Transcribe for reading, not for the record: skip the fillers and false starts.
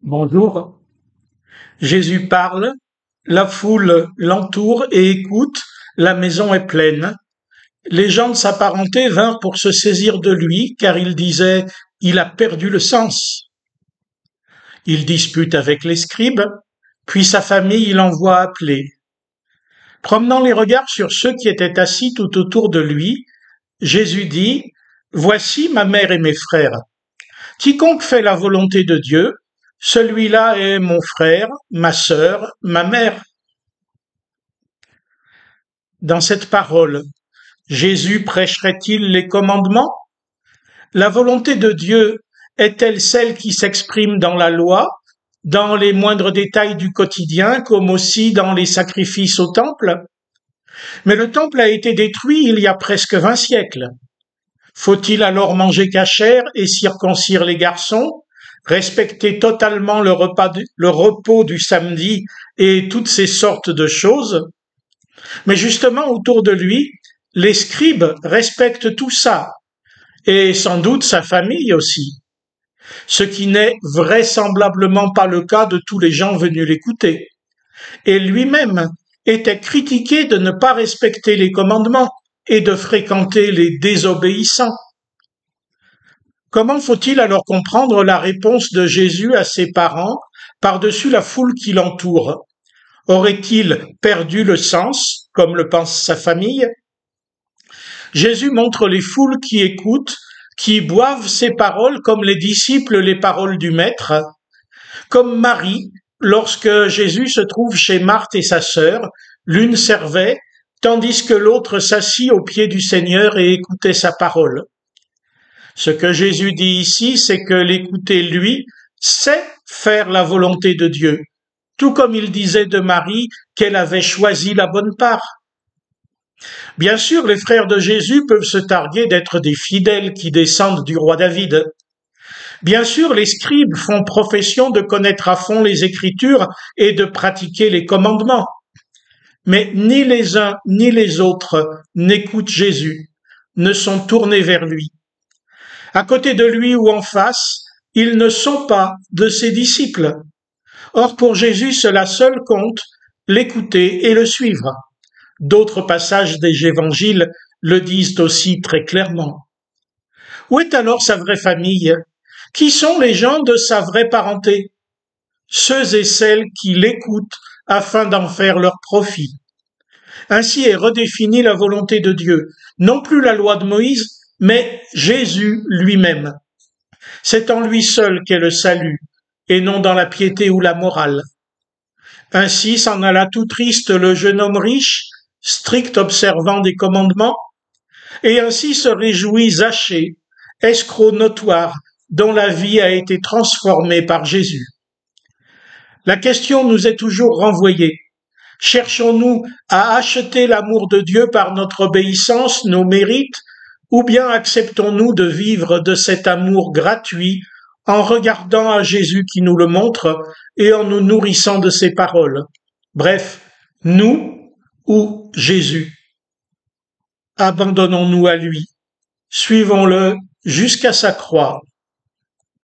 Bonjour. Jésus parle, la foule l'entoure et écoute, la maison est pleine. Les gens de sa parenté vinrent pour se saisir de lui, car ils disaient, il a perdu le sens. Il dispute avec les scribes, puis sa famille il envoie appeler. Promenant les regards sur ceux qui étaient assis tout autour de lui, Jésus dit, voici ma mère et mes frères. Quiconque fait la volonté de Dieu, celui-là est mon frère, ma sœur, ma mère. Dans cette parole, Jésus prêcherait-il les commandements? La volonté de Dieu est-elle celle qui s'exprime dans la loi, dans les moindres détails du quotidien, comme aussi dans les sacrifices au temple? Mais le temple a été détruit il y a presque 20 siècles. Faut-il alors manger cachère et circoncire les garçons, respecter totalement le repos du samedi et toutes ces sortes de choses? Mais justement, autour de lui, les scribes respectent tout ça, et sans doute sa famille aussi, ce qui n'est vraisemblablement pas le cas de tous les gens venus l'écouter. Et lui-même était critiqué de ne pas respecter les commandements et de fréquenter les désobéissants. Comment faut-il alors comprendre la réponse de Jésus à ses parents par-dessus la foule qui l'entoure? Aurait-il perdu le sens, comme le pense sa famille? Jésus montre les foules qui écoutent, qui boivent ses paroles comme les disciples les paroles du Maître, comme Marie, lorsque Jésus se trouve chez Marthe et sa sœur, l'une servait, tandis que l'autre s'assit aux pieds du Seigneur et écoutait sa parole. Ce que Jésus dit ici, c'est que l'écouter lui, c'est faire la volonté de Dieu, tout comme il disait de Marie qu'elle avait choisi la bonne part. Bien sûr, les frères de Jésus peuvent se targuer d'être des fidèles qui descendent du roi David. Bien sûr, les scribes font profession de connaître à fond les Écritures et de pratiquer les commandements. Mais ni les uns ni les autres n'écoutent Jésus, ne sont tournés vers lui. À côté de lui ou en face, ils ne sont pas de ses disciples. Or, pour Jésus, cela seul compte, l'écouter et le suivre. D'autres passages des évangiles le disent aussi très clairement. Où est alors sa vraie famille? Qui sont les gens de sa vraie parenté? Ceux et celles qui l'écoutent afin d'en faire leur profit. Ainsi est redéfinie la volonté de Dieu, non plus la loi de Moïse, mais Jésus lui-même. C'est en lui seul qu'est le salut, et non dans la piété ou la morale. Ainsi s'en alla tout triste le jeune homme riche, strict observant des commandements, et ainsi se réjouit Zachée, escroc notoire, dont la vie a été transformée par Jésus. La question nous est toujours renvoyée. Cherchons-nous à acheter l'amour de Dieu par notre obéissance, nos mérites, ou bien acceptons-nous de vivre de cet amour gratuit en regardant à Jésus qui nous le montre et en nous nourrissant de ses paroles? Bref, nous ou Jésus? Abandonnons-nous à lui, suivons-le jusqu'à sa croix.